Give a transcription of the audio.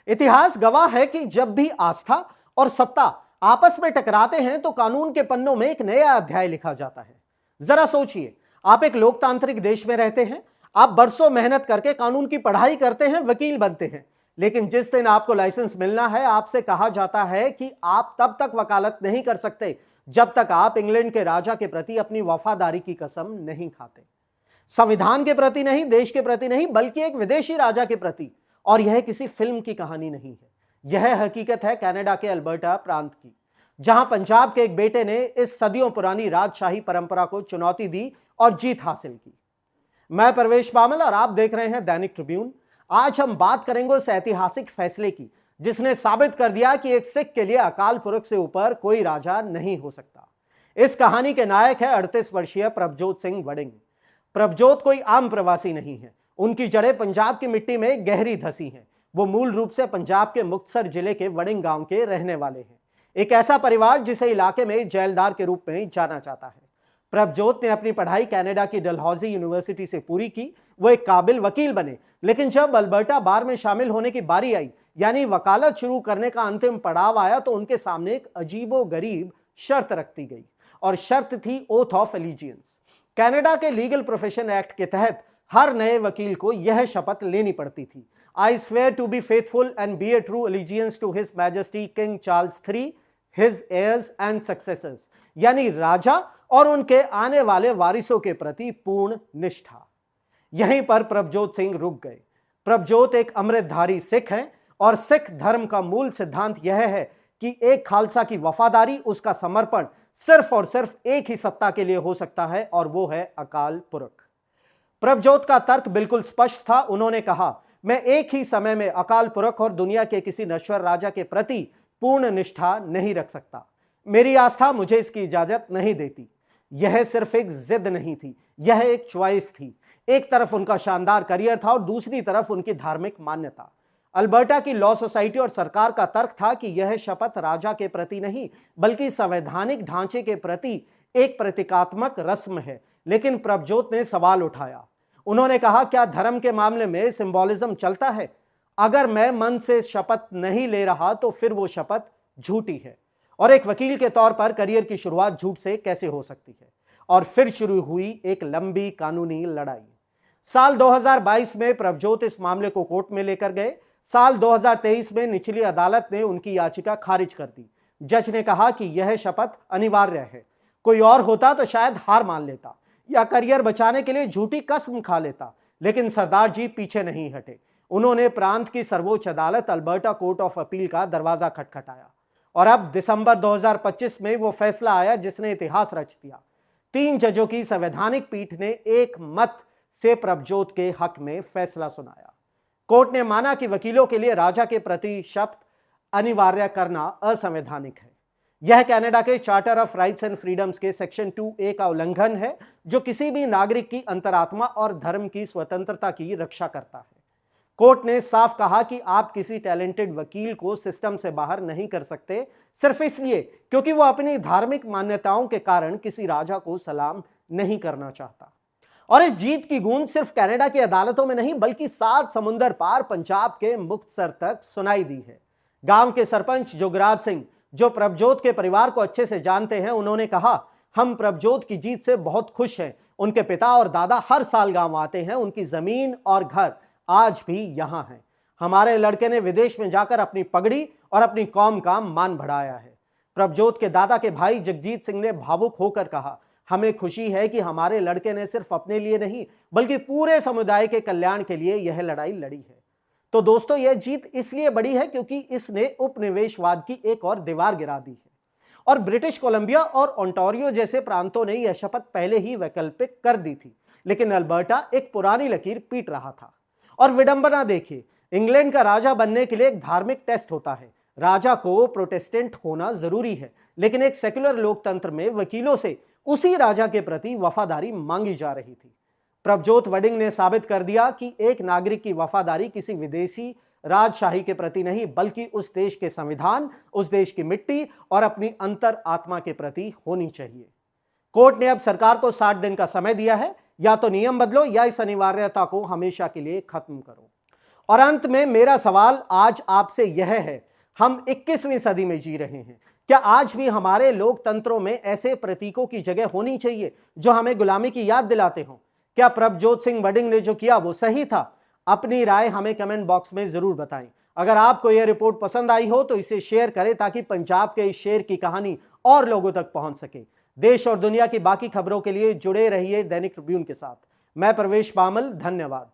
इतिहास गवाह है कि जब भी आस्था और सत्ता आपस में टकराते हैं तो कानून के पन्नों में एक नया अध्याय लिखा जाता है। जरा सोचिए, आप एक लोकतांत्रिक देश में रहते हैं, आप बरसों मेहनत करके कानून की पढ़ाई करते हैं, वकील बनते हैं, लेकिन जिस दिन आपको लाइसेंस मिलना है, आपसे कहा जाता है कि आप तब तक वकालत नहीं कर सकते जब तक आप इंग्लैंड के राजा के प्रति अपनी वफादारी की कसम नहीं खाते। संविधान के प्रति नहीं, देश के प्रति नहीं, बल्कि एक विदेशी राजा के प्रति। और यह किसी फिल्म की कहानी नहीं है, यह हकीकत है कनाडा के अल्बर्टा प्रांत की, जहां पंजाब के एक बेटे ने इस सदियों पुरानी राजशाही परंपरा को चुनौती दी और जीत हासिल की। मैं परवेश बामल और आप देख रहे हैं दैनिक ट्रिब्यून। आज हम बात करेंगे उस ऐतिहासिक फैसले की जिसने साबित कर दिया कि एक सिख के लिए अकाल पुरख से ऊपर कोई राजा नहीं हो सकता। इस कहानी के नायक है 38 वर्षीय प्रभजोत सिंह वड़िंग। प्रभजोत कोई आम प्रवासी नहीं है, उनकी जड़ें पंजाब की मिट्टी में गहरी धसी हैं। वो मूल रूप से पंजाब के मुक्तसर जिले के वड़िंग गांव के रहने वाले हैं, एक ऐसा परिवार जिसे इलाके में जेलदार के रूप में जाना जाता है। प्रभजोत ने अपनी पढ़ाई कनाडा की डलहौजी यूनिवर्सिटी से पूरी की। वो एक काबिल वकील बने, लेकिन जब अल्बर्टा बार में शामिल होने की बारी आई, यानी वकालत शुरू करने का अंतिम पड़ाव आया, तो उनके सामने एक अजीबोगरीब शर्त रख दी गई, और शर्त थी ओथ ऑफ एलिजियंस। कनाडा के लीगल प्रोफेशन एक्ट के तहत हर नए वकील को यह शपथ लेनी पड़ती थी। I swear to be faithful and be a true allegiance to his majesty king Charles III, his heirs and successors, यानी राजा और उनके आने वाले वारिसों के प्रति पूर्ण निष्ठा। यहीं पर प्रभजोत सिंह रुक गए। प्रभजोत एक अमृतधारी सिख हैं, और सिख धर्म का मूल सिद्धांत यह है कि एक खालसा की वफादारी, उसका समर्पण सिर्फ और सिर्फ एक ही सत्ता के लिए हो सकता है, और वो है अकाल पुरख। प्रभजोत का तर्क बिल्कुल स्पष्ट था। उन्होंने कहा, मैं एक ही समय में अकाल पुरख और दुनिया के किसी नश्वर राजा के प्रति पूर्ण निष्ठा नहीं रख सकता। मेरी आस्था मुझे इसकी इजाजत नहीं देती। यह सिर्फ एक जिद नहीं थी, यह एक च्वाइस थी। एक तरफ उनका शानदार करियर था और दूसरी तरफ उनकी धार्मिक मान्यता। अल्बर्टा की लॉ सोसाइटी और सरकार का तर्क था कि यह शपथ राजा के प्रति नहीं, बल्कि संवैधानिक ढांचे के प्रति एक प्रतीकात्मक रस्म है। लेकिन प्रभजोत ने सवाल उठाया। उन्होंने कहा, क्या धर्म के मामले में सिंबॉलिज्म चलता है? अगर मैं मन से शपथ नहीं ले रहा तो फिर वो शपथ झूठी है, और एक वकील के तौर पर करियर की शुरुआत झूठ से कैसे हो सकती है? और फिर शुरू हुई एक लंबी कानूनी लड़ाई। साल 2022 में प्रभजोत इस मामले को कोर्ट में लेकर गए। साल 2023 में निचली अदालत ने उनकी याचिका खारिज कर दी। जज ने कहा कि यह शपथ अनिवार्य है। कोई और होता तो शायद हार मान लेता या करियर बचाने के लिए झूठी कसम खा लेता, लेकिन सरदार जी पीछे नहीं हटे। उन्होंने प्रांत की सर्वोच्च अदालत अल्बर्टा कोर्ट ऑफ अपील का दरवाजा खटखटाया, और अब दिसंबर 2025 में वो फैसला आया जिसने इतिहास रच दिया। 3 जजों की संवैधानिक पीठ ने एक मत से प्रभजोत के हक में फैसला सुनाया। कोर्ट ने माना कि वकीलों के लिए राजा के प्रति शपथ अनिवार्य करना असंवैधानिक है। यह कनाडा के charter of rights and freedoms के सेक्शन 2A का उल्लंघन है, जो किसी भी नागरिक की अंतरात्मा और धर्म की स्वतंत्रता की रक्षा करता है। कोर्ट ने साफ कहा कि आप किसी टैलेंटेड वकील को सिस्टम से बाहर नहीं कर सकते, सिर्फ इसलिए क्योंकि वो अपनी धार्मिक मान्यताओं के कारण किसी राजा को सलाम नहीं करना चाहता। और इस जीत की गूंज सिर्फ कनाडा की अदालतों में नहीं, बल्कि 7 समुंदर पार पंजाब के मुक्तसर तक सुनाई दी है। गांव के सरपंच जोगराज सिंह, जो प्रभजोत के परिवार को अच्छे से जानते हैं, उन्होंने कहा, हम प्रभजोत की जीत से बहुत खुश हैं। उनके पिता और दादा हर साल गांव आते हैं, उनकी जमीन और घर आज भी यहां हैं। हमारे लड़के ने विदेश में जाकर अपनी पगड़ी और अपनी कौम का मान बढ़ाया है। प्रभजोत के दादा के भाई जगजीत सिंह ने भावुक होकर कहा, हमें खुशी है कि हमारे लड़के ने सिर्फ अपने लिए नहीं, बल्कि पूरे समुदाय के कल्याण के लिए यह लड़ाई लड़ी है। तो दोस्तों, यह जीत इसलिए बड़ी है क्योंकि इसने उपनिवेशवाद की एक और दीवार गिरा दी है, और ब्रिटिश कोलंबिया और ओंटारियो जैसे प्रांतों ने यह शपथ पहले ही वैकल्पिक कर दी थी, लेकिन अल्बर्टा एक पुरानी लकीर पीट रहा था। और विडंबना देखिए, इंग्लैंड का राजा बनने के लिए एक धार्मिक टेस्ट होता है। राजा को प्रोटेस्टेंट होना जरूरी है, लेकिन एक सेक्युलर लोकतंत्र में वकीलों से उसी राजा के प्रति वफादारी मांगी जा रही थी। प्रभजोत वड़िंग ने साबित कर दिया कि एक नागरिक की वफादारी किसी विदेशी राजशाही के प्रति नहीं, बल्कि उस देश के संविधान, उस देश की मिट्टी और अपनी अंतर आत्मा के प्रति होनी चाहिए। कोर्ट ने अब सरकार को 60 दिन का समय दिया है, या तो नियम बदलो या इस अनिवार्यता को हमेशा के लिए खत्म करो। और अंत में मेरा सवाल आज आपसे यह है, हम 21वीं सदी में जी रहे हैं, क्या आज भी हमारे लोकतंत्रों में ऐसे प्रतीकों की जगह होनी चाहिए जो हमें गुलामी की याद दिलाते हों? क्या प्रभजोत सिंह वडिंग ने जो किया वो सही था? अपनी राय हमें कमेंट बॉक्स में जरूर बताएं। अगर आपको यह रिपोर्ट पसंद आई हो तो इसे शेयर करें ताकि पंजाब के इस शेर की कहानी और लोगों तक पहुंच सके। देश और दुनिया की बाकी खबरों के लिए जुड़े रहिए दैनिक ट्रिब्यून के साथ। मैं प्रवेश पामल, धन्यवाद।